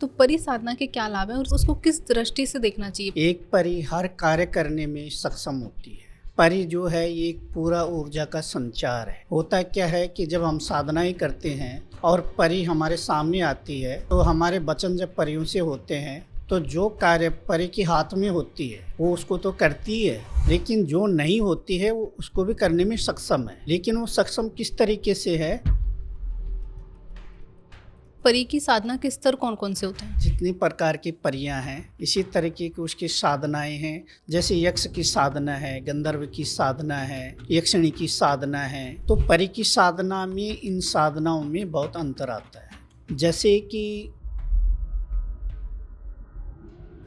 तो परि साधना के क्या लाभ है और उसको किस दृष्टि से देखना चाहिए? एक परि हर कार्य करने में सक्षम होती है। परि जो है ये एक पूरा ऊर्जा का संचार है। होता क्या है कि जब हम साधनाएं करते हैं और परि हमारे सामने आती है तो हमारे वचन जब परियों से होते हैं तो जो कार्य परि के हाथ में होती है वो उसको तो करती है, लेकिन जो नहीं होती है वो उसको भी करने में सक्षम है। लेकिन वो सक्षम किस तरीके से है? परि की साधना के स्तर कौन कौन से होते हैं? जितनी प्रकार की परियां हैं इसी तरीके की उसकी साधनाएं हैं। जैसे यक्ष की साधना है, गंधर्व की साधना है, यक्षिणी की साधना है। तो परि की साधना में इन साधनाओं में बहुत अंतर आता है। जैसे कि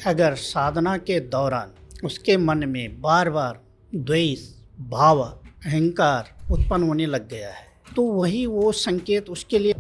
अगर साधना के दौरान उसके मन में बार बार द्वेष भाव अहंकार उत्पन्न होने लग गया है तो वही वो संकेत उसके लिए।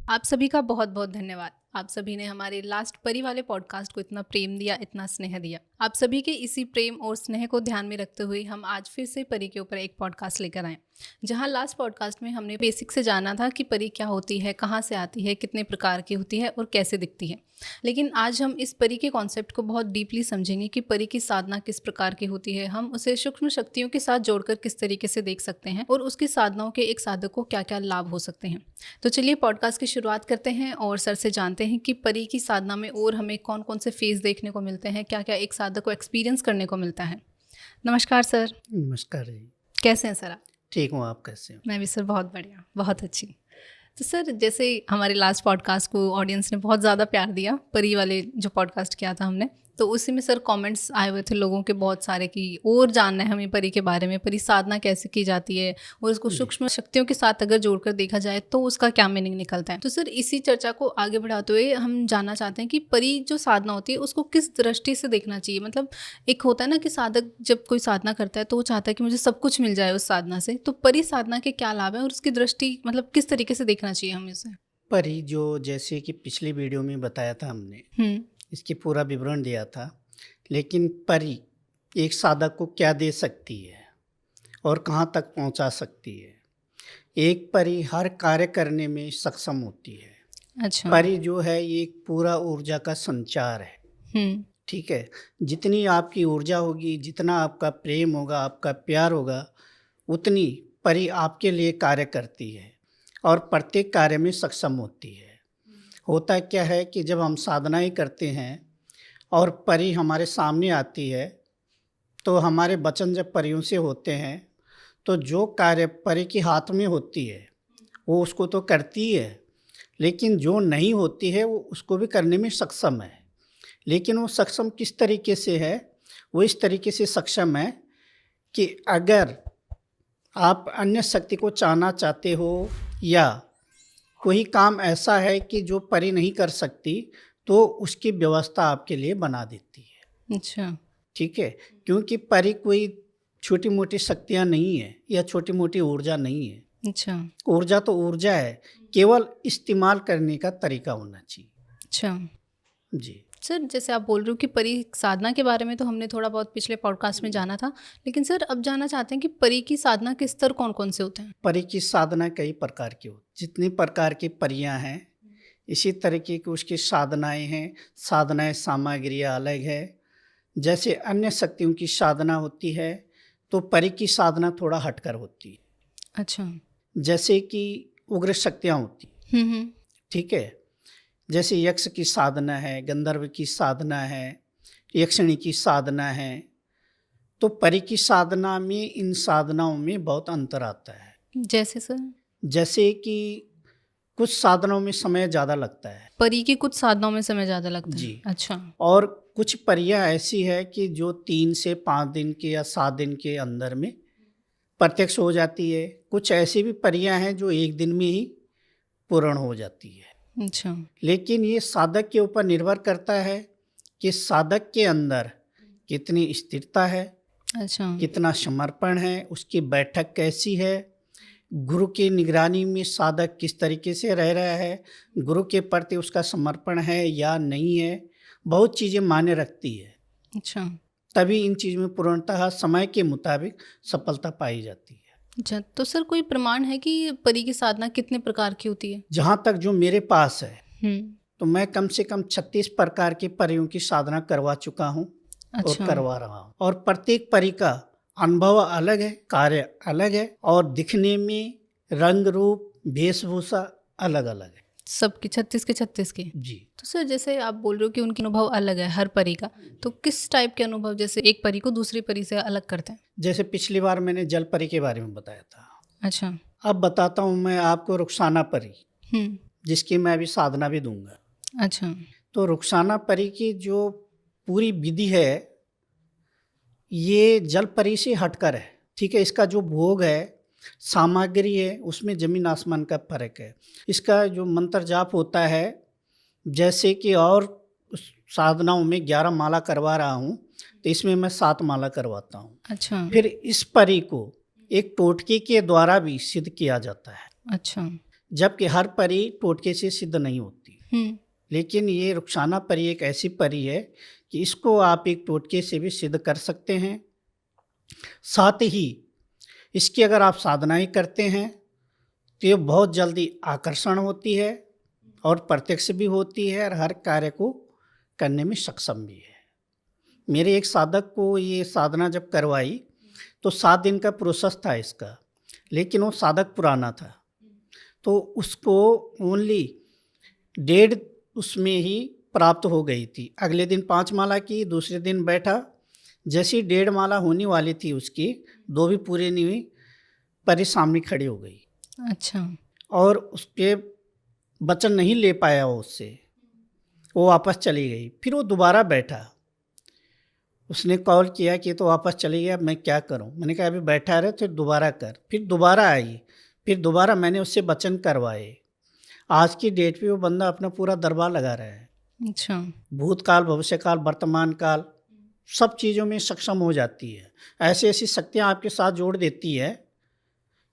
आप सभी का बहुत बहुत धन्यवाद। आप सभी ने हमारे लास्ट परि वाले पॉडकास्ट को इतना प्रेम दिया, इतना स्नेह दिया। आप सभी के इसी प्रेम और स्नेह को ध्यान में रखते हुए हम आज फिर से परि के ऊपर एक पॉडकास्ट लेकर आए, जहां लास्ट पॉडकास्ट में हमने बेसिक से जाना था कि परि क्या होती है, कहाँ से आती है, कितने प्रकार की होती है और कैसे दिखती है। लेकिन आज हम इस परि के कॉन्सेप्ट को बहुत डीपली समझेंगे कि परि की साधना किस प्रकार की होती है, हम उसे सूक्ष्म शक्तियों के साथ जोड़कर किस तरीके से देख सकते हैं और उसकी साधनाओं के एक साधक को क्या क्या लाभ हो सकते हैं। तो चलिए पॉडकास्ट की शुरुआत करते हैं और सर से जानते हैं कि परि की साधना में और हमें कौन कौन से फेज देखने को मिलते हैं, क्या क्या एक साधक को एक्सपीरियंस करने को मिलता है। नमस्कार सर। नमस्कार जी। कैसे हैं सर आप? ठीक हूँ, आप कैसे हो? मैं भी सर बहुत बढ़िया, बहुत अच्छी। तो सर जैसे हमारे लास्ट पॉडकास्ट को ऑडियंस ने बहुत ज़्यादा प्यार दिया, परि वाले जो पॉडकास्ट किया था हमने, तो उसी में सर कमेंट्स आए हुए थे लोगों के बहुत सारे कि और जानना है हमें परि के बारे में, परि साधना कैसे की जाती है और उसको सूक्ष्म शक्तियों के साथ अगर जोड़कर देखा जाए तो उसका क्या मीनिंग निकलता है। तो सर इसी चर्चा को आगे बढ़ाते हुए हम जानना चाहते हैं कि परि जो साधना होती है उसको किस दृष्टि से देखना चाहिए। मतलब एक होता है ना कि साधक जब कोई साधना करता है तो वो चाहता है कि मुझे सब कुछ मिल जाए उस साधना से, तो परि साधना के क्या लाभ है और उसकी दृष्टि मतलब किस तरीके से देखना चाहिए हमें उसे? परि जो जैसे कि पिछली वीडियो में बताया था हमने, इसकी पूरा विवरण दिया था। लेकिन परि एक साधक को क्या दे सकती है और कहाँ तक पहुँचा सकती है? एक परि हर कार्य करने में सक्षम होती है। अच्छा। परि जो है ये एक पूरा ऊर्जा का संचार है। ठीक है, जितनी आपकी ऊर्जा होगी, जितना आपका प्रेम होगा, आपका प्यार होगा, उतनी परि आपके लिए कार्य करती है और प्रत्येक कार्य में सक्षम होती है। होता क्या है कि जब हम साधनाएं करते हैं और परि हमारे सामने आती है तो हमारे वचन जब परियों से होते हैं तो जो कार्य परि के हाथ में होती है वो उसको तो करती है, लेकिन जो नहीं होती है वो उसको भी करने में सक्षम है। लेकिन वो सक्षम किस तरीके से है? वो इस तरीके से सक्षम है कि अगर आप अन्य शक्ति को चाहना चाहते हो या कोई काम ऐसा है कि जो परि नहीं कर सकती तो उसकी व्यवस्था आपके लिए बना देती है। अच्छा। ठीक है, क्योंकि परि कोई छोटी मोटी शक्तियाँ नहीं है या छोटी मोटी ऊर्जा नहीं है। अच्छा। ऊर्जा तो ऊर्जा है, केवल इस्तेमाल करने का तरीका होना चाहिए। अच्छा जी सर, जैसे आप बोल रहे हो कि परि साधना के बारे में तो हमने थोड़ा बहुत पिछले पॉडकास्ट में जाना था, लेकिन सर अब जानना चाहते हैं कि परि की साधना के स्तर कौन कौन से होते हैं? परि की साधना कई प्रकार की होती, जितनी प्रकार की परियां हैं इसी तरीके की उसकी साधनाएं हैं। साधनाएं सामग्रियाँ अलग है। जैसे अन्य शक्तियों की साधना होती है तो परि की साधना थोड़ा हटकर होती है। अच्छा। जैसे कि उग्र शक्तियाँ होती, ठीक है, जैसे यक्ष की साधना है, गंधर्व की साधना है, यक्षिणी की साधना है। तो परि की साधना में इन साधनाओं में बहुत अंतर आता है। जैसे सर? जैसे कि कुछ साधनों में समय ज़्यादा लगता है। परि की कुछ साधनाओं में समय ज़्यादा लगता है? जी। अच्छा। और कुछ परियां ऐसी है कि जो 3 से 5 दिन के या 7 दिन के अंदर में प्रत्यक्ष हो जाती है। कुछ ऐसी भी परियां हैं जो 1 दिन में ही पूर्ण हो जाती है। अच्छा। लेकिन ये साधक के ऊपर निर्भर करता है कि साधक के अंदर कितनी स्थिरता है, अच्छा। कितना समर्पण है, उसकी बैठक कैसी है, गुरु की निगरानी में साधक किस तरीके से रह रहा है, गुरु के प्रति उसका समर्पण है या नहीं है। बहुत चीज़ें मायने रखती है। अच्छा। तभी इन चीज़ में पूर्णतः समय के मुताबिक सफलता पाई जाती है। अच्छा, तो सर कोई प्रमाण है कि परी की साधना कितने प्रकार की होती है? जहाँ तक जो मेरे पास है, हम्म। तो मैं कम से कम 36 प्रकार की परियों की साधना करवा चुका हूँ और अच्छा। करवा रहा हूँ। और प्रत्येक परी का अनुभव अलग है, कार्य अलग है और दिखने में रंग रूप वेशभूषा अलग अलग है। सबकी 36 के 36 की? जी। तो सर जैसे आप बोल रहे हो कि उनके अनुभव अलग है हर परी का, तो किस टाइप के अनुभव जैसे एक परी को दूसरी परी से अलग करते हैं? जैसे पिछली बार मैंने जल परी के बारे में बताया था, अच्छा। अब बताता हूँ मैं आपको रुखसाना परी, हम्म। जिसकी मैं अभी साधना भी दूंगा। अच्छा। तो रुखसाना परी की जो पूरी विधि है ये जल परी से हटकर है, ठीक है। इसका जो भोग है, सामग्री है, उसमें जमीन आसमान का फर्क है। इसका जो मंत्र जाप होता है, जैसे कि और साधनाओं में 11 माला करवा रहा हूँ, तो इसमें मैं 7 माला करवाता हूँ। अच्छा। फिर इस परी को एक टोटके के द्वारा भी सिद्ध किया जाता है। अच्छा। जबकि हर परी टोटके से सिद्ध नहीं होती, लेकिन ये रुखसाना परी एक ऐसी परी है कि इसको आप एक टोटके से भी सिद्ध कर सकते हैं। साथ ही इसकी अगर आप साधनाएं करते हैं तो ये बहुत जल्दी आकर्षण होती है और प्रत्यक्ष भी होती है और हर कार्य को करने में सक्षम भी है। मेरे एक साधक को ये साधना जब करवाई तो 7 दिन का प्रोसेस था इसका, लेकिन वो साधक पुराना था तो उसको ओनली 1.5 उसमें ही प्राप्त हो गई थी। अगले दिन 5 माला की, दूसरे दिन बैठा, जैसी 1.5 माला होने वाली थी उसकी, 2 भी पूरी नहीं हुई, परी सामने खड़ी हो गई। अच्छा। और उसके वचन नहीं ले पाया वो उससे, वो वापस चली गई। फिर वो दोबारा बैठा, उसने कॉल किया कि तो वापस चली गया, मैं क्या करूं। मैंने कहा अभी बैठा रहे, फिर दोबारा कर। फिर दोबारा आई, फिर दोबारा मैंने उससे वचन करवाए। आज की डेट पे वो बंदा अपना पूरा दरबार लगा रहा है। अच्छा। भूतकाल, भविष्यकाल, वर्तमान काल, सब चीज़ों में सक्षम हो जाती है। ऐसी ऐसी शक्तियाँ आपके साथ जोड़ देती है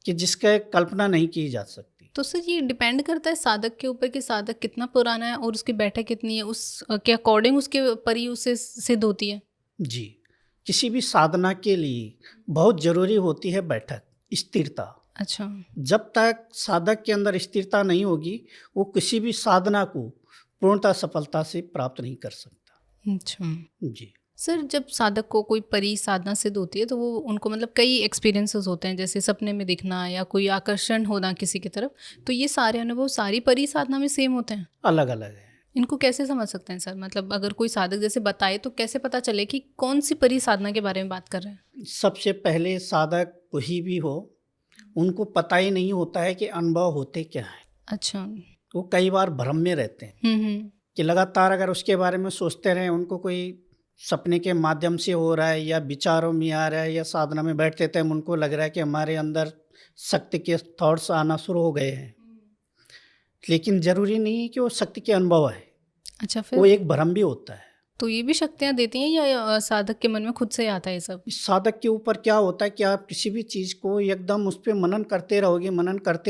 कि जिसका कल्पना नहीं की जा सकती। तो सर ये डिपेंड करता है साधक के ऊपर कि साधक कितना पुराना है और उसकी बैठक कितनी है, उस के अकॉर्डिंग उसके परी उससे सिद्ध होती है। जी, किसी भी साधना के लिए बहुत जरूरी होती है बैठक, स्थिरता। अच्छा। जब तक साधक के अंदर स्थिरता नहीं होगी, वो किसी भी साधना को पूर्णतः सफलता से प्राप्त नहीं कर सकता। अच्छा। जी। सर जब साधक को कोई परी साधना सिद्ध होती है तो वो उनको मतलब कई एक्सपीरियंसेस होते हैं, जैसे सपने में दिखना या कोई आकर्षण होना किसी की तरफ, तो ये सारे अनुभव सारी परी साधना में सेम होते हैं? अलग अलग है। इनको कैसे समझ सकते हैं सर? मतलब अगर कोई साधक जैसे बताए तो कैसे पता चले कि कौन सी परी साधना के बारे में बात कर रहे हैं? सबसे पहले साधक कोई भी हो, उनको पता ही नहीं होता है कि अनुभव होते क्या है। अच्छा। वो कई बार भ्रम में रहते हैं कि लगातार अगर उसके बारे में सोचते रहें, उनको कोई सपने के माध्यम से हो रहा है या विचारों में आ रहा है या साधना में बैठते थे, उनको लग रहा है कि हमारे अंदर शक्ति के थॉट्स आना शुरू हो गए हैं, लेकिन जरूरी नहीं है कि वो शक्ति के अनुभव है। अच्छा। वो फिर एक भ्रम भी होता है। तो ये भी शक्तियाँ देती हैं या साधक के मन में खुद से आता है ये सब? इस साधक के ऊपर क्या होता है कि आप किसी भी चीज़ को एकदम उस पर मनन करते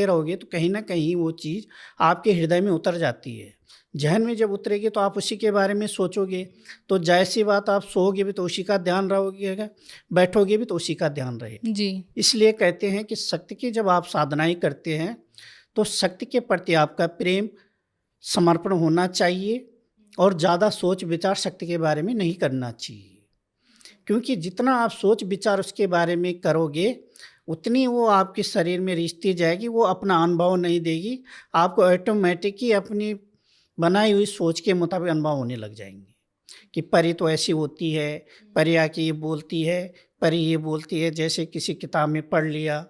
रहोगे तो कहीं ना कहीं वो चीज़ आपके हृदय में उतर जाती है। जहन में जब उतरेगी तो आप उसी के बारे में सोचोगे, तो जैसी बात आप सोओगे भी तो उसी का ध्यान रहोगे, बैठोगे भी तो उसी का ध्यान रहेगा। जी। इसलिए कहते हैं कि शक्ति की जब आप साधनाएं करते हैं तो शक्ति के प्रति आपका प्रेम, समर्पण होना चाहिए और ज़्यादा सोच विचार शक्ति के बारे में नहीं करना चाहिए, क्योंकि जितना आप सोच विचार उसके बारे में करोगे उतनी वो आपके शरीर में रिश्ती जाएगी, वो अपना अनुभव नहीं देगी। आपको ऑटोमेटिक ही अपनी बनाई हुई सोच के मुताबिक अनुभव होने लग जाएंगे कि परी तो ऐसी होती है, परी आके ये बोलती है, परी ये बोलती है। जैसे किसी किताब में पढ़ लिया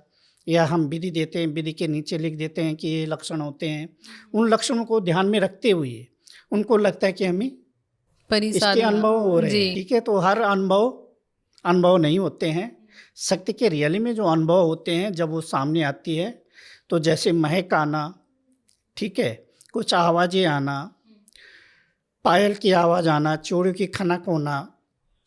या हम विधि देते हैं, विधि के नीचे लिख देते हैं कि ये लक्षण होते हैं। उन लक्षणों को ध्यान में रखते हुए उनको लगता है कि हमें परी इसके साधना। अनुभव हो रहे हैं, जी। ठीक है। तो हर अनुभव नहीं होते हैं। शक्ति के रियली में जो अनुभव होते हैं जब वो सामने आती है, तो जैसे महक आना, ठीक है, कुछ आवाज़ें आना, पायल की आवाज़ आना, चूड़ियों की खनक होना,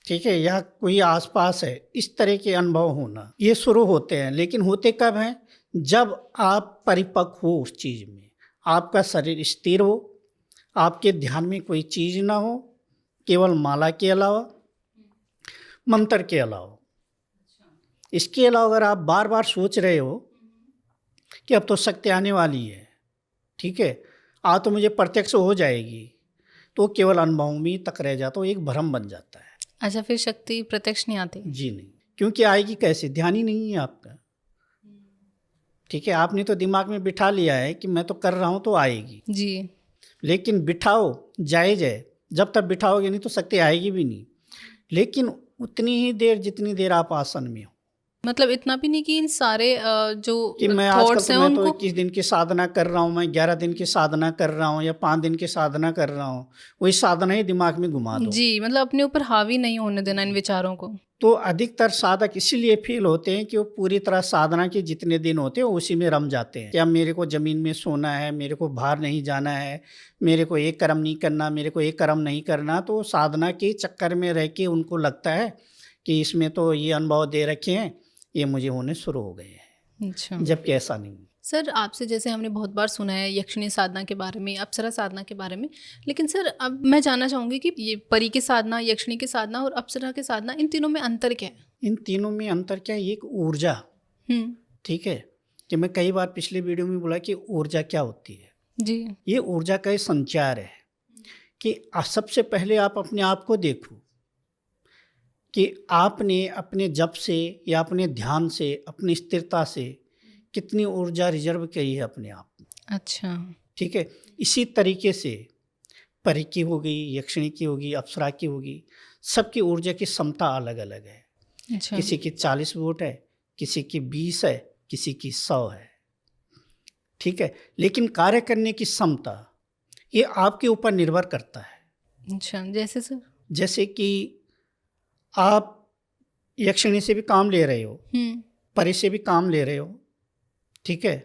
ठीक है, या कोई आसपास है, इस तरह के अनुभव होना, ये शुरू होते हैं। लेकिन होते कब हैं? जब आप परिपक्व हो उस चीज़ में, आपका शरीर स्थिर हो, आपके ध्यान में कोई चीज़ ना हो, केवल माला के अलावा, मंत्र के अलावा। इसके अलावा अगर आप बार बार सोच रहे हो कि अब तो शक्ति आने वाली है, ठीक है, तो मुझे प्रत्यक्ष हो जाएगी, तो केवल अनुभव में तक रह जाता, वो एक भ्रम बन जाता है। अच्छा, फिर शक्ति प्रत्यक्ष नहीं आती? जी नहीं, क्योंकि आएगी कैसे, ध्यान ही नहीं है आपका। ठीक है, आपने तो दिमाग में बिठा लिया है कि मैं तो कर रहा हूँ तो आएगी जी, लेकिन बिठाओ, जायज़ है, जब तक बिठाओगे नहीं तो शक्ति आएगी भी नहीं, लेकिन उतनी ही देर जितनी देर आप आसन में हो। मतलब इतना भी नहीं कि इन सारे जो कि मैं आजकल थॉट्स हैं तो मैं तो उनको 21 दिन की साधना कर रहा हूँ, मैं 11 दिन की साधना कर रहा हूँ या 5 दिन की साधना कर रहा हूँ, वही साधना ही दिमाग में घुमा दो। जी, मतलब अपने ऊपर हावी नहीं होने देना इन विचारों को। तो अधिकतर साधक इसीलिए फेल होते हैं कि वो पूरी तरह साधना के जितने दिन होते हैं उसी में रम जाते हैं। क्या मेरे को ज़मीन में सोना है, मेरे को बाहर नहीं जाना है, मेरे को एक कर्म नहीं करना, मेरे को एक कर्म नहीं करना, तो साधना के चक्कर में रह के उनको लगता है कि इसमें तो ये अनुभव दे रखे हैं, ये मुझे होने शुरू हो गए हैं। अच्छा जबकि ऐसा नहीं। सर, आपसे जैसे हमने बहुत बार सुना है यक्षिणी साधना के बारे में, अप्सरा साधना के बारे में, लेकिन सर अब मैं जानना चाहूँगी कि ये परी की साधना, यक्षिणी की साधना और अप्सरा की साधना, इन तीनों में अंतर क्या है? इन तीनों में अंतर क्या है, एक ऊर्जा, ठीक है, कि मैं कई बार पिछले वीडियो में बोला कि ऊर्जा क्या होती है जी। ये ऊर्जा का संचार है कि सबसे पहले आप अपने आप को देखो कि आपने अपने जप से या अपने ध्यान से, अपनी स्थिरता से कितनी ऊर्जा रिजर्व करी है अपने आप में। अच्छा, ठीक है, इसी तरीके से परी की होगी, यक्षिणी की होगी, अप्सरा की होगी, सबकी ऊर्जा की क्षमता अलग अलग है। अच्छा, किसी की 40 वोल्ट है, किसी की 20 है, किसी की 100 है, ठीक है, लेकिन कार्य करने की क्षमता ये आपके ऊपर निर्भर करता है। अच्छा, जैसे सर? जैसे कि आप यक्षिणी से भी काम ले रहे हो, परी से भी काम ले रहे हो, ठीक है,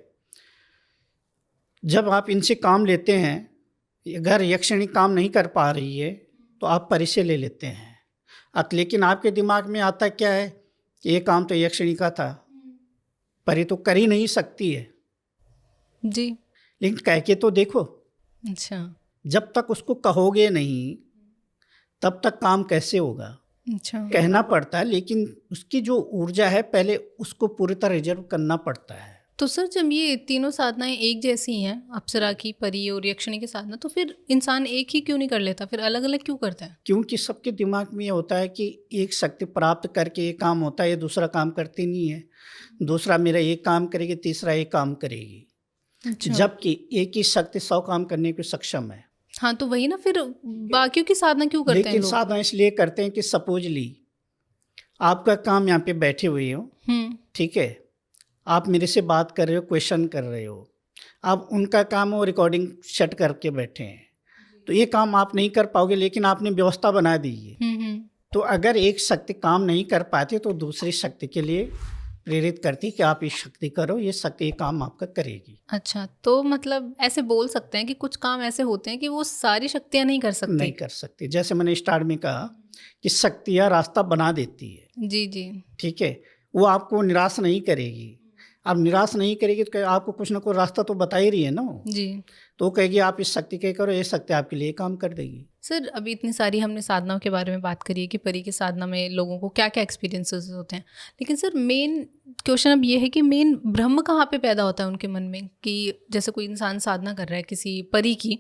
जब आप इनसे काम लेते हैं, अगर यक्षिणी काम नहीं कर पा रही है तो आप परी से ले लेते हैं। लेकिन आपके दिमाग में आता क्या है, ये काम तो यक्षिणी का था, परी तो कर ही नहीं सकती है जी, लेकिन कह के तो देखो। अच्छा, जब तक उसको कहोगे नहीं तब तक काम कैसे होगा। अच्छा, कहना पड़ता है, लेकिन उसकी जो ऊर्जा है पहले उसको पूरी तरह रिजर्व करना पड़ता है। तो सर जब ये तीनों साधनाएं एक जैसी हैं, अप्सरा की, परी और यक्षिणी की साधना, तो फिर इंसान एक ही क्यों नहीं कर लेता, फिर अलग अलग क्यों करता है? क्योंकि सबके दिमाग में ये होता है कि एक शक्ति प्राप्त करके ये काम होता है, ये दूसरा काम करती नहीं है, दूसरा मेरा एक काम करेगी, तीसरा एक काम करेगी। अच्छा, जबकि एक ही शक्ति 100 काम करने को सक्षम है। हाँ, तो वही ना, फिर बाकियों की साधना क्यों करते हैं लेकिन लोग? साधना इसलिए करते हैं कि सपोजली आपका काम यहाँ पे बैठे हुए हो, ठीक है, आप मेरे से बात कर रहे हो, क्वेश्चन कर रहे हो, अब उनका काम वो रिकॉर्डिंग सेट करके बैठे हैं, तो ये काम आप नहीं कर पाओगे, लेकिन आपने व्यवस्था बना दी है। तो अगर एक शक्ति काम नहीं कर पाती तो दूसरी शक्ति के लिए प्रेरित करती कि आप ये शक्ति करो, ये शक्ति ये काम आपका करेगी। अच्छा, तो मतलब ऐसे बोल सकते हैं कि कुछ काम ऐसे होते हैं कि वो सारी शक्तियाँ नहीं कर सकती। नहीं कर सकती। जैसे मैंने स्टार्ट में कहा कि शक्तियाँ रास्ता बना देती है, जी जी, ठीक है, वो आपको निराश नहीं करेगी। अब निराश नहीं करेगी तो आपको कुछ ना कुछ रास्ता तो बता ही रही है ना जी। तो वो कहेगी आप इस शक्ति के करो, ये शक्ति आपके लिए काम कर देगी। सर अभी इतनी सारी हमने साधनाओं के बारे में बात करी है कि परी की साधना में लोगों को क्या क्या एक्सपीरियंसेस होते हैं, लेकिन सर मेन क्वेश्चन अब ये है कि मेन ब्रह्म कहाँ पे पैदा होता है उनके मन में, कि जैसे कोई इंसान साधना कर रहा है किसी परी की,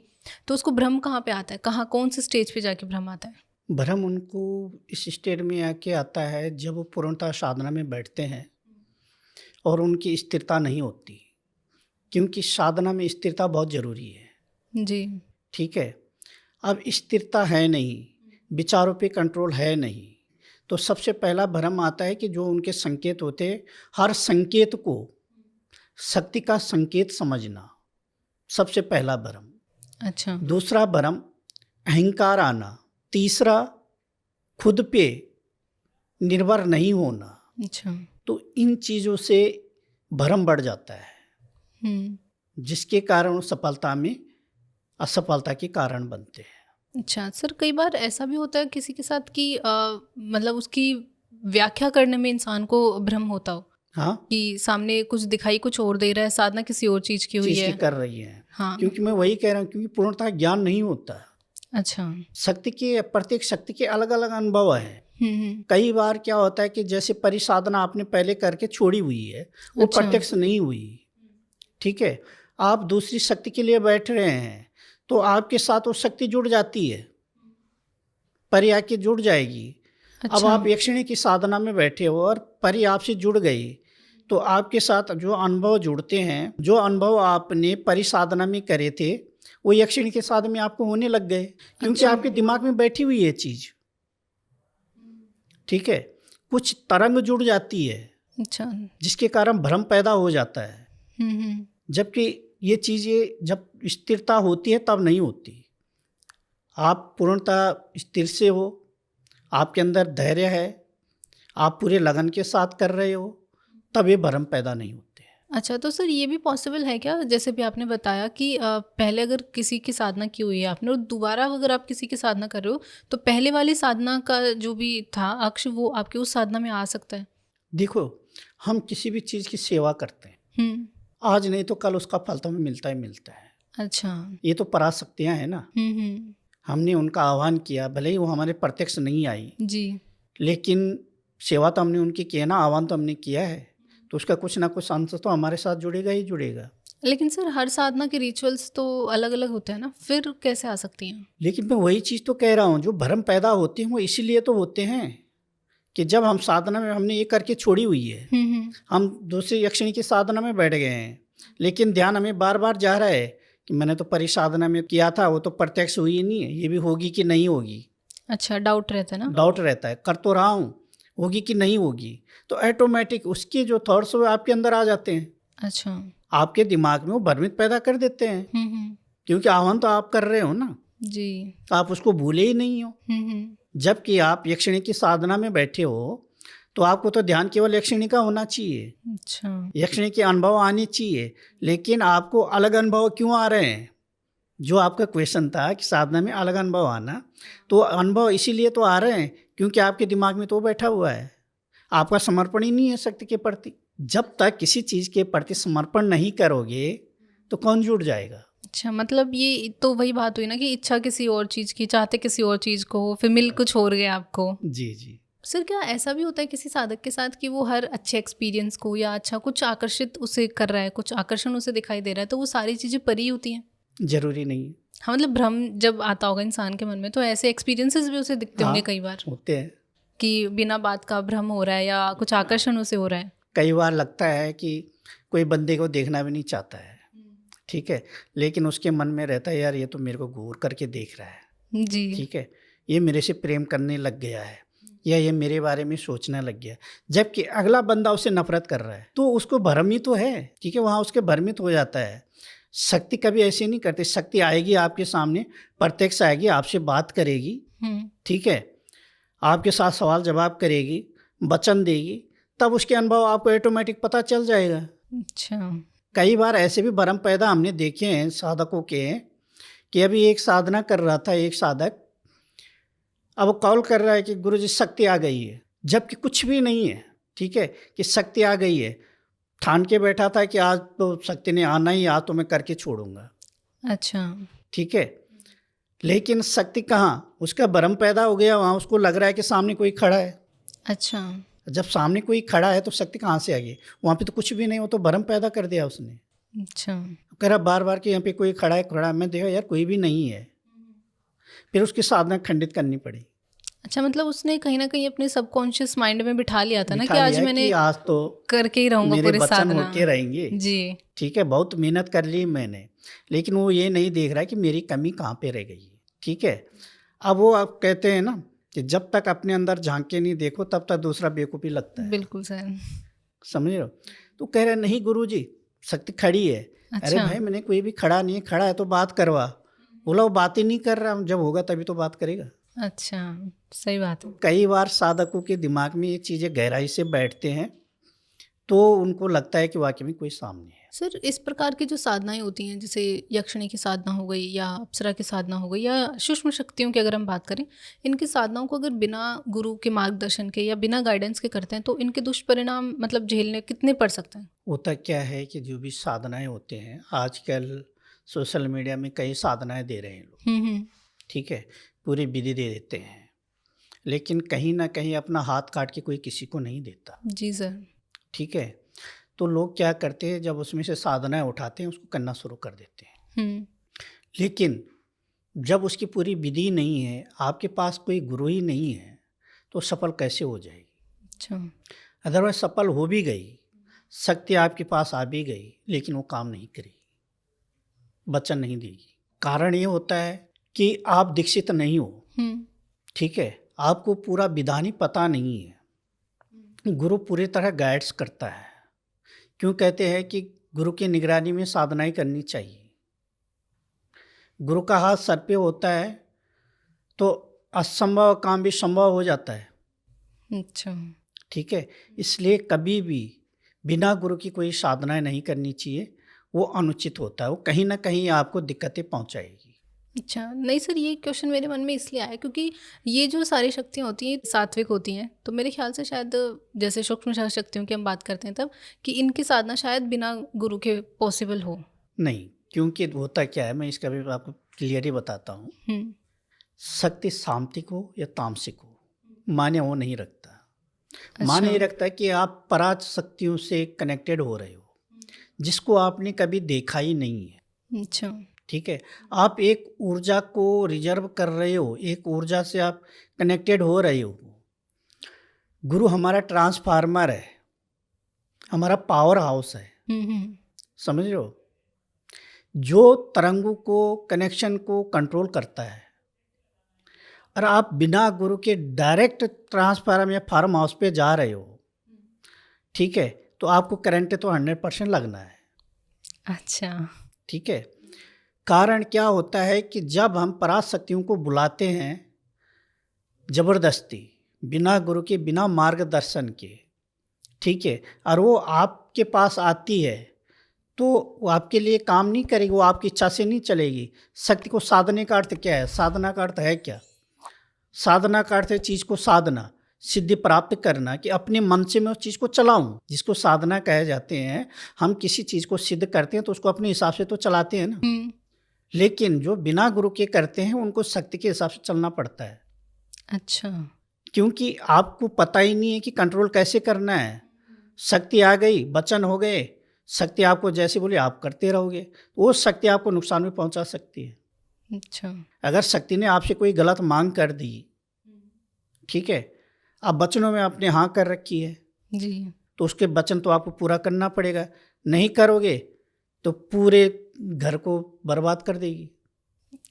तो उसको ब्रह्म कहाँ पे आता है, कहाँ कौन से स्टेज पे जाके ब्रह्म आता है? ब्रह्म उनको इस स्टेज में आके आता है जब वो पूर्णतः साधना में बैठते हैं और उनकी स्थिरता नहीं होती, क्योंकि साधना में स्थिरता बहुत ज़रूरी है। जी, ठीक है, अब स्थिरता है नहीं, विचारों पे कंट्रोल है नहीं, तो सबसे पहला भ्रम आता है कि जो उनके संकेत होते हैं, हर संकेत को शक्ति का संकेत समझना, सबसे पहला भ्रम। अच्छा, दूसरा भ्रम अहंकार आना, तीसरा खुद पे निर्भर नहीं होना। अच्छा, तो इन चीज़ों से भ्रम बढ़ जाता है, जिसके कारण वो सफलता में असफलता के कारण बनते हैं। अच्छा सर, कई बार ऐसा भी होता है किसी के साथ कि मतलब उसकी व्याख्या करने में इंसान को भ्रम होता हो, हाँ, कि सामने कुछ दिखाई कुछ और दे रहा है, साधना किसी और चीज़ की हुई है, कर रही है। हाँ, क्योंकि मैं वही कह रहा हूँ, क्योंकि पूर्णतः ज्ञान नहीं होता। अच्छा, शक्ति के प्रत्येक शक्ति के अलग अलग अनुभव है। कई बार क्या होता है कि जैसे परिसाधना आपने पहले करके छोड़ी हुई है, वो अच्छा। प्रत्यक्ष नहीं हुई, ठीक है, आप दूसरी शक्ति के लिए बैठ रहे हैं, तो आपके साथ वो शक्ति जुड़ जाती है, परि आके जुड़ जाएगी। अब अच्छा। आप यक्षिणी की साधना में बैठे हो और परि आपसे जुड़ गई, तो आपके साथ जो अनुभव जुड़ते हैं, जो अनुभव आपने परिसाधना में करे थे, वो यक्षिणी के साधना में आपको होने लग गए, क्योंकि अच्छा। आपके दिमाग में बैठी हुई है चीज़, ठीक है, कुछ तरंग जुड़ जाती है, अच्छा। जिसके कारण भ्रम पैदा हो जाता है। जबकि ये चीज़ें जब स्थिरता होती है तब नहीं होती। आप पूर्णतः स्थिर से हो, आपके अंदर धैर्य है, आप पूरे लगन के साथ कर रहे हो, तब ये भ्रम पैदा नहीं होते। अच्छा, तो सर ये भी पॉसिबल है क्या, जैसे भी आपने बताया कि पहले अगर किसी की साधना की हुई है आपने और दोबारा अगर आप किसी की साधना कर रहे हो तो पहले वाली साधना का जो भी था अक्ष वो आपकी उस साधना में आ सकता है? देखो, हम किसी भी चीज़ की सेवा करते हैं, आज नहीं तो कल उसका फल तो हमें मिलता ही मिलता है। अच्छा। ये तो पराशक्तियाँ हैं ना, हमने उनका आह्वान किया, भले ही वो हमारे प्रत्यक्ष नहीं आई जी। लेकिन सेवा तो हमने उनकी की है ना, आह्वान तो हमने किया है, तो उसका कुछ ना कुछ अंश तो हमारे साथ जुड़ेगा ही जुड़ेगा। लेकिन सर हर साधना के रिचुअल्स तो अलग अलग होते हैं ना, फिर कैसे आ सकती हैं? लेकिन मैं वही चीज़ तो कह रहा हूँ, जो भ्रम पैदा होते हैं वो इसीलिए तो होते हैं कि जब हम साधना में हमने ये करके छोड़ी हुई है, हम दूसरी यक्षिणी की साधना में बैठ गए हैं, लेकिन ध्यान हमें बार बार जा रहा है कि मैंने तो परिसाधना में किया था, वो तो प्रत्यक्ष हुई ही नहीं है, ये भी होगी कि नहीं होगी। अच्छा, डाउट रहता है ना? डाउट रहता है, कर तो रहा हूँ, होगी कि नहीं होगी, तो ऑटोमेटिक उसके जो थॉट्स वो आपके अंदर आ जाते हैं। अच्छा। आपके दिमाग में वो भ्रमित पैदा कर देते हैं, क्योंकि आह्वान तो आप कर रहे हो ना, जी। आप उसको भूले ही नहीं हो। जबकि आप यक्षिणी की साधना में बैठे हो तो आपको तो ध्यान केवल यक्षिणी का होना चाहिए, अच्छा। यक्षिणी के अनुभव आने चाहिए, लेकिन आपको अलग अनुभव क्यों आ रहे हैं? जो आपका क्वेश्चन था कि साधना में अलग अनुभव आना, तो अनुभव इसीलिए तो आ रहे हैं क्योंकि आपके दिमाग में तो वो बैठा हुआ है, आपका समर्पण ही नहीं है शक्ति के प्रति। जब तक किसी चीज़ के प्रति समर्पण नहीं करोगे तो कौन जुड़ जाएगा? अच्छा, मतलब ये तो वही बात हुई ना कि इच्छा किसी और चीज़ की, चाहते किसी और चीज़ को, फिर मिल कुछ और गया आपको। जी जी। सर क्या ऐसा भी होता है किसी साधक के साथ कि वो हर अच्छे एक्सपीरियंस को या अच्छा कुछ आकर्षित उसे कर रहा है, कुछ आकर्षण उसे दिखाई दे रहा है, तो वो सारी चीज़ें परी होती हैं? जरूरी नहीं है। हाँ, मतलब भ्रम जब आता होगा इंसान के मन में तो ऐसे एक्सपीरियंसेस भी उसे दिखते होंगे कई बार होते हैं, कि बिना बात का भ्रम हो रहा है या कुछ आकर्षण उसे हो रहा है। कई बार लगता है कि कोई बंदे को देखना भी नहीं चाहता है, ठीक है, लेकिन उसके मन में रहता है यार ये तो मेरे को घूर करके देख रहा है, जी। ठीक है, ये मेरे से प्रेम करने लग गया है या ये मेरे बारे में सोचने लग गया, जबकि अगला बंदा उससे नफरत कर रहा है, तो उसको भ्रम ही तो है, ठीक है, वहाँ उसके भ्रमित हो जाता है। शक्ति कभी ऐसे नहीं करती, शक्ति आएगी आपके सामने, प्रत्यक्ष आएगी, आपसे बात करेगी, ठीक है, आपके साथ सवाल जवाब करेगी, वचन देगी, तब उसके अनुभव आपको ऑटोमेटिक पता चल जाएगा। अच्छा। कई बार ऐसे भी भ्रम पैदा हमने देखे हैं साधकों के कि अभी एक साधना कर रहा था एक साधक, अब वो कॉल कर रहा है कि गुरुजी शक्ति आ गई है, जबकि कुछ भी नहीं है, ठीक है, कि शक्ति आ गई है, ठान के बैठा था कि आज तो शक्ति ने आना ही, आज तो मैं करके छोड़ूंगा। अच्छा। ठीक है, लेकिन शक्ति कहाँ, उसका भ्रम पैदा हो गया, वहाँ उसको लग रहा है कि सामने कोई खड़ा है। अच्छा। जब सामने कोई खड़ा है तो शक्ति कहाँ से आ गई, वहाँ पे तो कुछ भी नहीं, वो तो भ्रम पैदा कर दिया उसने। अच्छा। कह रहा बार बार कि यहाँ पे कोई खड़ा है, मैं देखा यार कोई भी नहीं है, फिर उसकी साधना खंडित करनी पड़ी। अच्छा, मतलब उसने कहीं ना कहीं अपने सबकॉन्शियस माइंड में बिठा लिया था ना कि लिया आज मैंने कि आज तो करके ही रहूंगा मेरे पूरी वचन साधना होके रहेंगे। जी। ठीक है, बहुत मेहनत कर ली मैंने, लेकिन वो ये नहीं देख रहा है कि मेरी कमी कहाँ पे रह गई है। ठीक है, अब वो आप कहते हैं ना कि जब तक अपने अंदर झांक के नहीं देखो तब तक दूसरा बेवकूफ़ी लगता है। बिल्कुल सर। समझ रहे हो? तो कह रहे नहीं गुरुजी शक्ति खड़ी है। अच्छा। अरे भाई मैंने कोई भी खड़ा नहीं है, खड़ा है तो बात करवा। बोला वो बात ही नहीं कर रहा, जब होगा तभी तो बात करेगा। अच्छा, सही बात है। कई बार साधकों के दिमाग में ये चीज़ें गहराई से बैठते हैं तो उनको लगता है कि वाकई में कोई सामने है। सर इस प्रकार की जो साधनाएं होती हैं, जैसे यक्षिणी की साधना हो गई या अप्सरा की साधना हो गई या सूक्ष्म शक्तियों की अगर हम बात करें, इनकी साधनाओं को अगर बिना गुरु के मार्गदर्शन के या बिना गाइडेंस के करते हैं तो इनके दुष्परिणाम मतलब झेलने कितने पड़ सकते हैं? होता क्या है कि जो भी साधनाएं होते हैं आजकल सोशल मीडिया में कई साधनाएं दे रहे हैं लोग। ठीक है, पूरी विधि दे देते हैं, लेकिन कहीं ना कहीं अपना हाथ काट के कोई किसी को नहीं देता। जी सर। ठीक है, तो लोग क्या करते हैं, जब उसमें से साधनाएं उठाते हैं उसको करना शुरू कर देते हैं। हम्म। लेकिन जब उसकी पूरी विधि नहीं है, आपके पास कोई गुरु ही नहीं है, तो सफल कैसे हो जाएगी? अच्छा। अदरवाइज सफल हो भी गई, शक्ति आपके पास आ भी गई, लेकिन वो काम नहीं करेगी, वचन नहीं देगी। कारण ये होता है कि आप दीक्षित नहीं हो। ठीक है, आपको पूरा विधान ही पता नहीं है। गुरु पूरी तरह गाइड्स करता है। क्यों कहते हैं कि गुरु की निगरानी में साधनाएं करनी चाहिए? गुरु का हाथ सर पे होता है तो असंभव काम भी संभव हो जाता है। अच्छा। ठीक है, इसलिए कभी भी बिना गुरु की कोई साधनाएं नहीं करनी चाहिए, वो अनुचित होता है, वो कहीं ना कहीं आपको दिक्कतें पहुंचाएगी। अच्छा, नहीं सर, ये क्वेश्चन मेरे मन में इसलिए आया क्योंकि ये जो सारी शक्तियाँ होती हैं सात्विक होती हैं, तो मेरे ख्याल से शायद जैसे सूक्ष्म शक्तियों की हम बात करते हैं तब कि इनकी साधना शायद बिना गुरु के पॉसिबल हो। नहीं, क्योंकि होता क्या है, मैं इसका भी आपको क्लियरली बताता हूँ। शक्ति सात्विक हो या तामसिक हो, माने वो नहीं रखता। माने ये रखता है कि आप पराच शक्तियों से कनेक्टेड हो रहे हो, जिसको आपने कभी देखा ही नहीं है। अच्छा। ठीक है, आप एक ऊर्जा को रिजर्व कर रहे हो, एक ऊर्जा से आप कनेक्टेड हो रहे हो। गुरु हमारा ट्रांसफार्मर है, हमारा पावर हाउस है। समझ रहे हो? जो तरंगों को, कनेक्शन को कंट्रोल करता है। और आप बिना गुरु के डायरेक्ट ट्रांसफार्मर या फार्म हाउस पे जा रहे हो, ठीक है, तो आपको करंट तो 100% लगना है। अच्छा। ठीक है, कारण क्या होता है कि जब हम पराशक्तियों को बुलाते हैं जबरदस्ती, बिना गुरु के, बिना मार्गदर्शन के, ठीक है, और वो आपके पास आती है, तो वो आपके लिए काम नहीं करेगी, वो आपकी इच्छा से नहीं चलेगी। शक्ति को साधने का अर्थ क्या है? साधना का अर्थ है क्या? साधना का अर्थ है चीज़ को साधना, सिद्धि प्राप्त करना, कि अपने मन से मैं उस चीज़ को चलाऊं, जिसको साधना कहे जाते हैं। हम किसी चीज़ को सिद्ध करते हैं तो उसको अपने हिसाब से तो चलाते हैं ना। लेकिन जो बिना गुरु के करते हैं उनको शक्ति के हिसाब से चलना पड़ता है। अच्छा। क्योंकि आपको पता ही नहीं है कि कंट्रोल कैसे करना है। शक्ति आ गई, वचन हो गए, शक्ति आपको जैसे बोले आप करते रहोगे, वो शक्ति आपको नुकसान में पहुंचा सकती है। अच्छा। अगर शक्ति ने आपसे कोई गलत मांग कर दी, ठीक है, आप वचनों में आपने हाँ कर रखी है जी, तो उसके वचन तो आपको पूरा करना पड़ेगा। नहीं करोगे तो पूरे घर को बर्बाद कर देगी।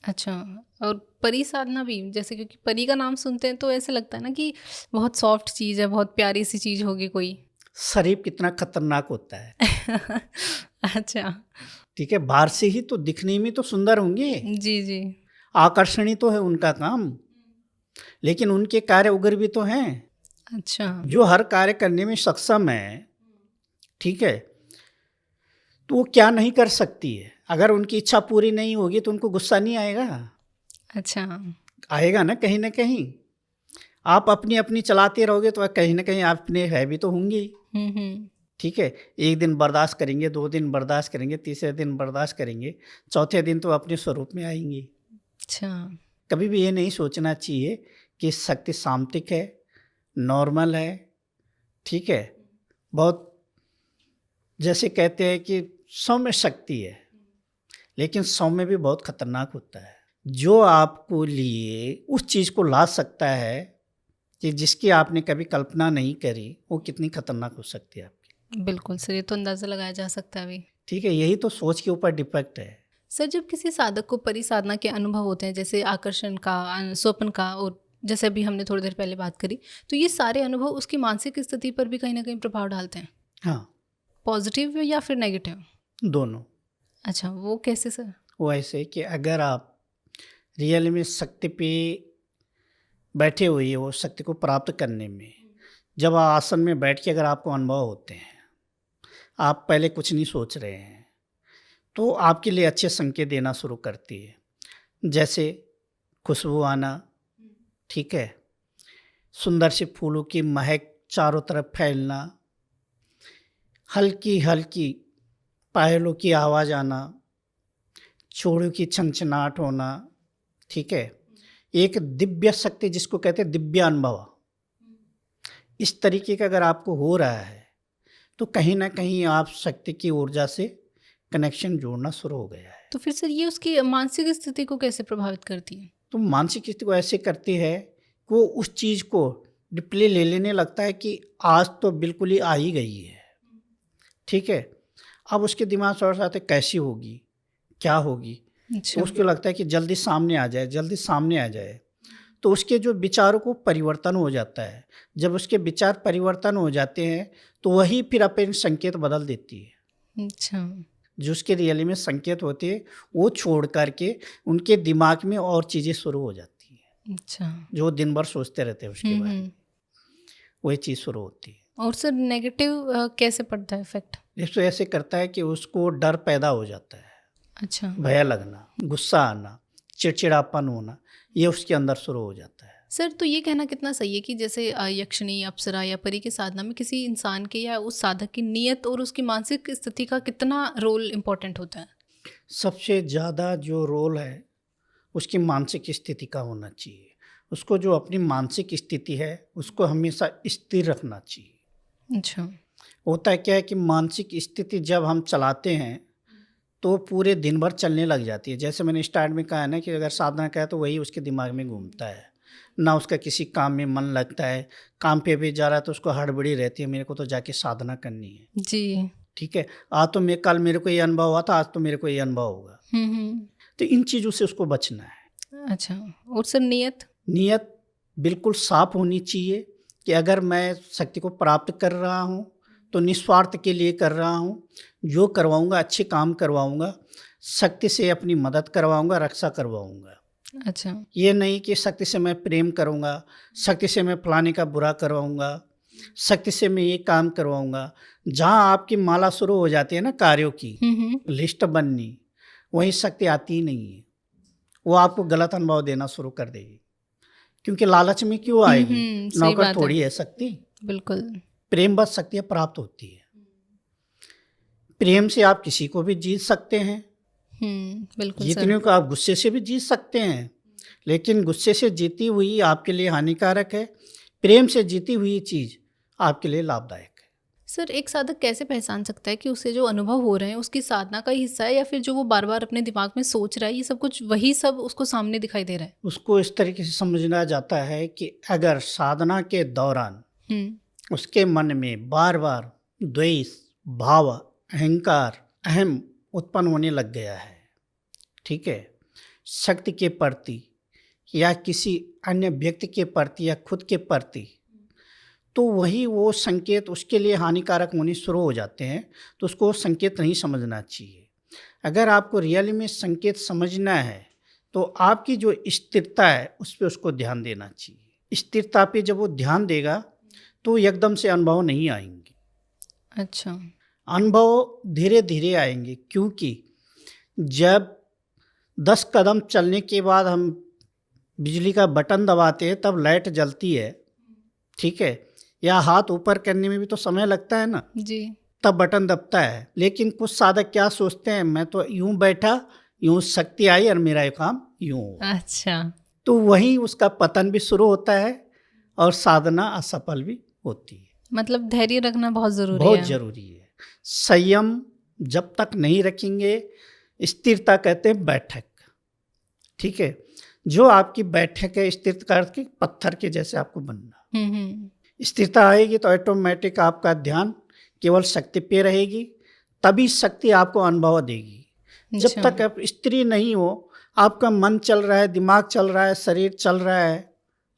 अच्छा। और परी साधना भी, जैसे क्योंकि परी का नाम सुनते हैं तो ऐसे लगता है ना कि बहुत सॉफ्ट चीज़ है, बहुत प्यारी सी चीज़ होगी कोई। शरीफ कितना खतरनाक होता है। अच्छा। ठीक है, बाहर से ही तो दिखने में तो सुंदर होंगे, जी जी। आकर्षणी तो है उनका काम, लेकिन उनके कार्य उग्र भी तो हैं। अच्छा। जो हर कार्य करने में सक्षम है, ठीक है, तो वो क्या नहीं कर सकती है। अगर उनकी इच्छा पूरी नहीं होगी तो उनको गुस्सा नहीं आएगा? अच्छा। आएगा ना, कहीं ना कहीं। आप अपनी अपनी चलाते रहोगे तो कहीं ना कहीं आप अपने है भी तो होंगे। ठीक है, एक दिन बर्दाश्त करेंगे, 2 दिन बर्दाश्त करेंगे, तीसरे दिन बर्दाश्त करेंगे, चौथे दिन तो अपने स्वरूप में आएंगे। अच्छा। कभी भी ये नहीं सोचना चाहिए कि शक्ति सामतिक है, नॉर्मल है। ठीक है, बहुत जैसे कहते हैं कि सौम्य शक्ति है, लेकिन सौम्य भी बहुत खतरनाक होता है। जो आपको लिए उस चीज़ को ला सकता है कि जिसकी आपने कभी कल्पना नहीं करी, वो कितनी खतरनाक हो सकती है आपकी। बिल्कुल सर, ये तो अंदाज़ा लगाया जा सकता है अभी। ठीक है, यही तो सोच के ऊपर डिपेंड है। सर, जब किसी साधक को परिसाधना के अनुभव होते हैं, जैसे आकर्षण का, स्वप्न का, और जैसे अभी हमने थोड़ी देर पहले बात करी, तो ये सारे अनुभव उसकी मानसिक स्थिति पर भी कहीं ना कहीं प्रभाव डालते हैं? हाँ, पॉजिटिव या फिर नेगेटिव? दोनों। अच्छा, वो कैसे सर? वो ऐसे कि अगर आप रियल में शक्ति पे बैठे हुए हो, शक्ति को प्राप्त करने में, जब आप आसन में बैठ के अगर आपको अनुभव होते हैं, आप पहले कुछ नहीं सोच रहे हैं, तो आपके लिए अच्छे संकेत देना शुरू करती है। जैसे खुशबू आना, ठीक है, सुंदर से फूलों की महक चारों तरफ फैलना, हल्की हल्की पायलों की आवाज़ आना, चूड़ों की छनछनाहट होना, ठीक है, एक दिव्य शक्ति जिसको कहते हैं दिव्य अनुभव, इस तरीके का अगर आपको हो रहा है तो कहीं ना कहीं आप शक्ति की ऊर्जा से कनेक्शन जोड़ना शुरू हो गया है। तो फिर सर ये उसकी मानसिक स्थिति को कैसे प्रभावित करती है? तो मानसिक स्थिति को ऐसे करती है कि वो उस चीज़ को डिप्ली ले लेने लगता है कि आज तो बिल्कुल ही आ ही गई है, ठीक है। अब उसके दिमाग से और आते कैसी होगी, क्या होगी, तो उसको लगता है कि जल्दी सामने आ जाए, जल्दी सामने आ जाए। तो उसके जो विचारों को परिवर्तन हो जाता है। जब उसके विचार परिवर्तन हो जाते हैं तो वही फिर अपने संकेत बदल देती है। अच्छा। जो उसके रियली में संकेत होते हैं वो छोड़ करके उनके दिमाग में और चीज़ें शुरू हो जाती हैं। अच्छा। जो दिन भर सोचते रहते हैं उसके बारे में, वही चीज़ शुरू होती है। और सर नेगेटिव कैसे पड़ता है इफेक्ट? इसको ऐसे करता है कि उसको डर पैदा हो जाता है। अच्छा। भय लगना, गुस्सा आना, चिड़चिड़ापन होना, ये उसके अंदर शुरू हो जाता है। सर तो ये कहना कितना सही है कि जैसे यक्षिणी, अप्सरा या परी की साधना में किसी इंसान के या उस साधक की नीयत और उसकी मानसिक स्थिति का कितना रोल इम्पोर्टेंट होता है? सबसे ज़्यादा जो रोल है उसकी मानसिक स्थिति का होना चाहिए। उसको जो अपनी मानसिक स्थिति है उसको हमेशा स्थिर रखना चाहिए। अच्छा। होता है क्या है कि मानसिक स्थिति जब हम चलाते हैं तो पूरे दिन भर चलने लग जाती है। जैसे मैंने स्टार्ट में कहा ना कि अगर साधना का है तो वही उसके दिमाग में घूमता है, ना उसका किसी काम में मन लगता है। काम पे भी जा रहा है तो उसको हड़बड़ी रहती है, मेरे को तो जाके साधना करनी है जी, ठीक है। कल मेरे को ये अनुभव हुआ था, आज तो मेरे को ये अनुभव होगा। तो इन चीज़ों से उसको बचना है। अच्छा। और सर नीयत बिल्कुल साफ होनी चाहिए कि अगर मैं शक्ति को प्राप्त कर रहा हूँ तो निस्वार्थ के लिए कर रहा हूँ, जो करवाऊँगा अच्छे काम करवाऊँगा, शक्ति से अपनी मदद करवाऊँगा, रक्षा करवाऊँगा। अच्छा। ये नहीं कि शक्ति से मैं प्रेम करूँगा, शक्ति से मैं फलाने का बुरा करवाऊँगा, शक्ति से मैं ये काम करवाऊँगा। जहाँ आपकी माला शुरू हो जाती है ना कार्यों की लिस्ट बननी, वहीं शक्ति आती ही नहीं है। वो आपको गलत अनुभव देना शुरू कर देगी, क्योंकि लालच में क्यों आएगी? नौकर थोड़ी है शक्ति। बिल्कुल। प्रेम बस शक्ति प्राप्त होती है। प्रेम से आप किसी को भी जीत सकते हैं, बिल्कुल। जीतने को आप गुस्से से भी जीत सकते हैं, लेकिन गुस्से से जीती हुई आपके लिए हानिकारक है, प्रेम से जीती हुई चीज़ आपके लिए लाभदायक है। सर एक साधक कैसे पहचान सकता है कि उसे जो अनुभव हो रहे हैं उसकी साधना का हिस्सा है या फिर जो वो बार बार अपने दिमाग में सोच रहा है ये सब कुछ वही सब उसको सामने दिखाई दे रहा है? उसको इस तरीके से समझना जाता है कि अगर साधना के दौरान उसके मन में बार बार द्वेष, भाव, अहंकार, अहम उत्पन्न होने लग गया है, ठीक है, शक्ति के प्रति या किसी अन्य व्यक्ति के प्रति या खुद के प्रति, तो वही वो संकेत उसके लिए हानिकारक होने शुरू हो जाते हैं। तो उसको संकेत नहीं समझना चाहिए। अगर आपको रियली में संकेत समझना है तो आपकी जो स्थिरता है उस पर उसको ध्यान देना चाहिए। स्थिरता पे जब वो ध्यान देगा तो एकदम से अनुभव नहीं आएंगे। अच्छा। अनुभव धीरे धीरे आएंगे, क्योंकि जब 10 कदम चलने के बाद हम बिजली का बटन दबाते हैं तब लाइट जलती है, ठीक है, या हाथ ऊपर करने में भी तो समय लगता है ना जी, तब बटन दबता है। लेकिन कुछ साधक क्या सोचते हैं, मैं तो यूं बैठा, यूं शक्ति आई और मेरा ये काम यूं हुआ। अच्छा। तो वहीं उसका पतन भी शुरू होता है और साधना असफल भी होती है। मतलब धैर्य रखना बहुत ज़रूरी है। बहुत ज़रूरी है। संयम जब तक नहीं रखेंगे, स्थिरता कहते हैं बैठक, ठीक है, जो आपकी बैठक है स्थिरता के पत्थर के जैसे आपको बनना। स्थिरता आएगी तो ऑटोमेटिक आपका ध्यान केवल शक्ति पे रहेगी, तभी शक्ति आपको अनुभव देगी। जब तक आप स्थिर नहीं हो, आपका मन चल रहा है, दिमाग चल रहा है, शरीर चल रहा है,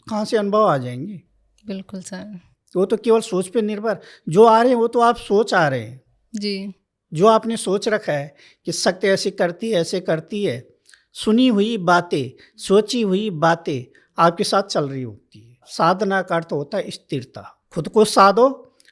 कहाँ से अनुभव आ जाएंगे? बिल्कुल सर। वो तो केवल सोच पे निर्भर, जो आ रहे हैं वो तो आप सोच आ रहे हैं जी, जो आपने सोच रखा है कि शक्ति ऐसे करती है, ऐसे करती है, सुनी हुई बातें, सोची हुई बातें आपके साथ चल रही होती है। साधना का अर्थ होता है स्थिरता। खुद को साधो,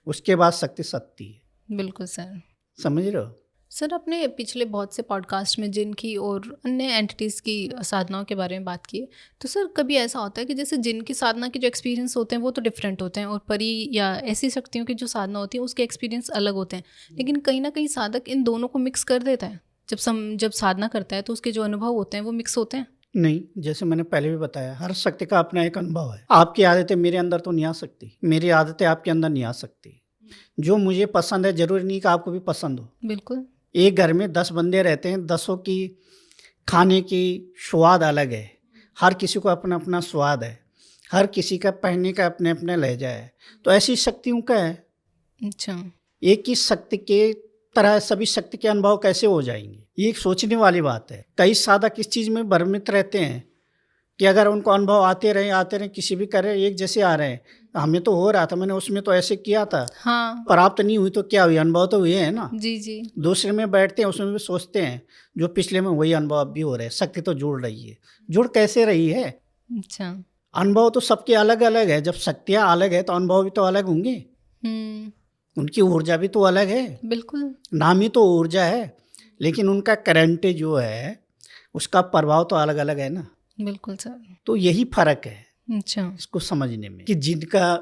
उसके बाद शक्ति सत्ती है। बिल्कुल सर। समझ रहे हो? सर आपने पिछले बहुत से पॉडकास्ट में जिन की और अन्य एंटिटीज़ की साधनाओं के बारे में बात की, तो सर कभी ऐसा होता है कि जैसे जिन की साधना के जो एक्सपीरियंस होते हैं वो तो डिफरेंट होते हैं और परी या ऐसी शक्तियों की जो साधना होती है उसके एक्सपीरियंस अलग होते हैं, लेकिन कहीं ना कहीं साधक इन दोनों को मिक्स कर देता है। जब साधना करता है तो उसके जो अनुभव होते हैं वो मिक्स होते हैं। नहीं, जैसे मैंने पहले भी बताया, हर शक्ति का अपना एक अनुभव है। आपकी आदतें मेरे अंदर तो नहीं आ सकती, मेरी आदतें आपके अंदर नहीं आ सकती। जो मुझे पसंद है ज़रूरी नहीं कि आपको भी पसंद हो। बिल्कुल। एक घर में 10 बंदे रहते हैं, 10 की खाने की स्वाद अलग है। हर किसी को अपना अपना स्वाद है, हर किसी का पहनने का अपने अपने लहजा है। तो ऐसी शक्तियों का है। अच्छा। एक ही शक्ति के तरह सभी शक्ति के अनुभव कैसे हो जाएंगे, ये एक सोचने वाली बात है। कई साधक इस चीज़ में भ्रमित रहते हैं कि अगर उनको अनुभव आते रहे किसी भी करे एक जैसे आ रहे हैं, हमें तो हो रहा था, मैंने उसमें तो ऐसे किया था, हाँ। प्राप्त नहीं हुई तो क्या हुई, अनुभव तो हुए हैं ना। जी जी। दूसरे में बैठते हैं, उसमें भी सोचते हैं जो पिछले में वही अनुभव अब भी हो रहे हैं। शक्ति तो जुड़ रही है, जुड़ कैसे रही है। अच्छा। अनुभव तो सबके अलग अलग है। जब शक्तियाँ अलग है तो अनुभव भी तो अलग होंगे, उनकी ऊर्जा भी तो अलग है। बिल्कुल। नाम ही तो ऊर्जा है, लेकिन उनका करंट जो है उसका प्रभाव तो अलग अलग है ना। बिल्कुल सर। तो यही फर्क है अच्छा। इसको समझने में कि जिनका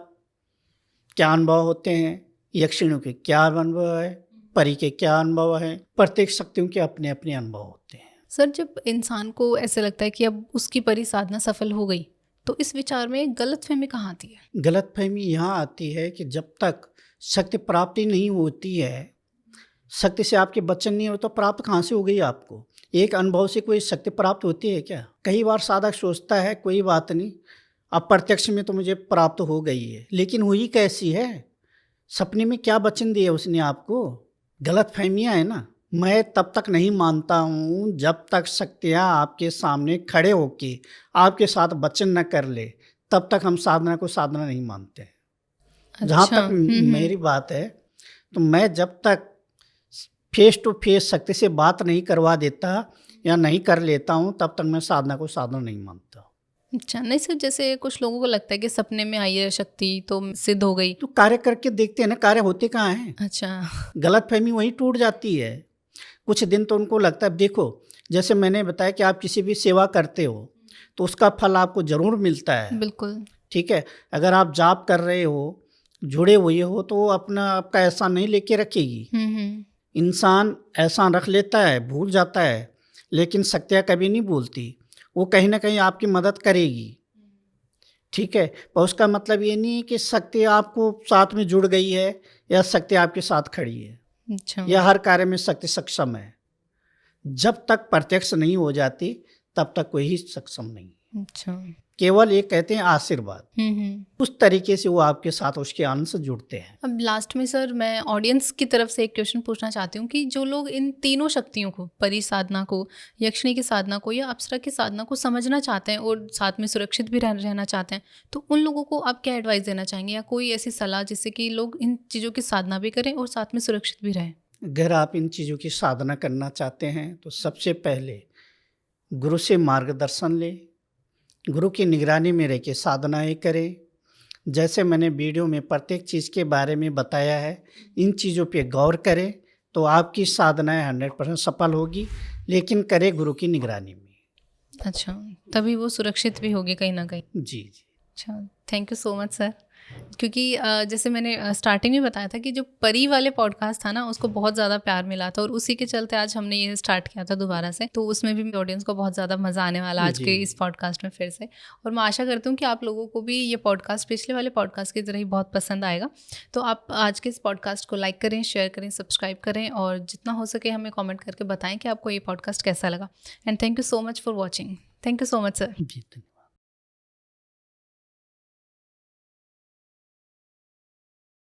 क्या अनुभव होते हैं, यक्षिणियों के क्या अनुभव है, परी के क्या अनुभव है। प्रत्येक शक्तियों के अपने अपने अनुभव होते हैं। सर, जब इंसान को ऐसे लगता है कि अब उसकी परी साधना सफल हो गई, तो इस विचार में गलतफहमी कहाँ आती है? गलतफहमी यहाँ आती है कि जब तक शक्ति प्राप्ति नहीं होती है, शक्ति से आपके वचन नहीं हो तो प्राप्त कहाँ से हो गई आपको। एक अनुभव से कोई शक्ति प्राप्त होती है क्या? कई बार साधक सोचता है कोई बात नहीं, अब प्रत्यक्ष में तो मुझे प्राप्त हो गई है, लेकिन हुई कैसी है, सपने में क्या वचन दिए उसने आपको। गलतफहमियाँ है ना। मैं तब तक नहीं मानता हूँ जब तक शक्तियाँ आपके सामने खड़े होके आपके साथ वचन न कर ले, तब तक हम साधना को साधना नहीं मानते। अच्छा। जहाँ तक मेरी बात है, तो मैं जब तक फेस टू फेस शक्ति से बात नहीं करवा देता या नहीं कर लेता हूँ, तब तक मैं साधना को साधना नहीं मानता। अच्छा। नहीं सर, जैसे कुछ लोगों को लगता है कि सपने में आई है शक्ति तो सिद्ध हो गई। तो कार्य करके देखते हैं ना, कार्य होते कहाँ हैं। अच्छा। गलतफहमी वहीं टूट जाती है। कुछ दिन तो उनको लगता है, देखो जैसे मैंने बताया कि आप किसी भी सेवा करते हो तो उसका फल आपको ज़रूर मिलता है। बिल्कुल। ठीक है, अगर आप जाप कर रहे हो, जुड़े हुए हो, तो वो अपना आपका एहसान नहीं लेके रखेगी। इंसान एहसान रख लेता है, भूल जाता है, लेकिन शक्तियाँ कभी नहीं भूलती। वो कहीं ना कहीं आपकी मदद करेगी। ठीक है, पर उसका मतलब ये नहीं है कि शक्ति आपको साथ में जुड़ गई है या शक्ति आपके साथ खड़ी है। अच्छा। या हर कार्य में शक्ति सक्षम है। जब तक प्रत्यक्ष नहीं हो जाती तब तक कोई ही सक्षम नहीं। अच्छा। केवल ये कहते हैं आशीर्वाद। उस तरीके से वो आपके साथ उसके आनंद से जुड़ते हैं। अब लास्ट में सर, मैं ऑडियंस की तरफ से एक क्वेश्चन पूछना चाहती हूँ कि जो लोग इन तीनों शक्तियों को, परी साधना को, यक्षिणी की साधना को या अप्सरा की साधना को समझना चाहते हैं और साथ में सुरक्षित भी रहना चाहते हैं, तो उन लोगों को आप क्या एडवाइस देना चाहेंगे या कोई ऐसी सलाह जिससे कि लोग इन चीज़ों की साधना भी करें और साथ में सुरक्षित भी रहें? अगर आप इन चीज़ों की साधना करना चाहते हैं तो सबसे पहले गुरु से मार्गदर्शन लें, गुरु की निगरानी में रह के साधनाएँ करें। जैसे मैंने वीडियो में प्रत्येक चीज़ के बारे में बताया है, इन चीज़ों पे गौर करें तो आपकी साधनाएँ 100% सफल होगी, लेकिन करें गुरु की निगरानी में। अच्छा, तभी वो सुरक्षित भी होगी कहीं ना कहीं। जी जी। अच्छा, thank you so much sir. क्योंकि जैसे मैंने स्टार्टिंग में बताया था कि जो परी वाले पॉडकास्ट था ना, उसको बहुत ज़्यादा प्यार मिला था और उसी के चलते आज हमने ये स्टार्ट किया था दोबारा से। तो उसमें भी ऑडियंस को बहुत ज़्यादा मज़ा आने वाला आज के इस पॉडकास्ट में फिर से। और मैं आशा करती हूँ कि आप लोगों को भी ये पॉडकास्ट पिछले वाले पॉडकास्ट की तरह ही बहुत पसंद आएगा। तो आप आज के इस पॉडकास्ट को लाइक करें, शेयर करें, सब्सक्राइब करें और जितना हो सके हमें कॉमेंट करके बताएं कि आपको ये पॉडकास्ट कैसा लगा। And thank you so much for watching. Thank you so much sir. Ji.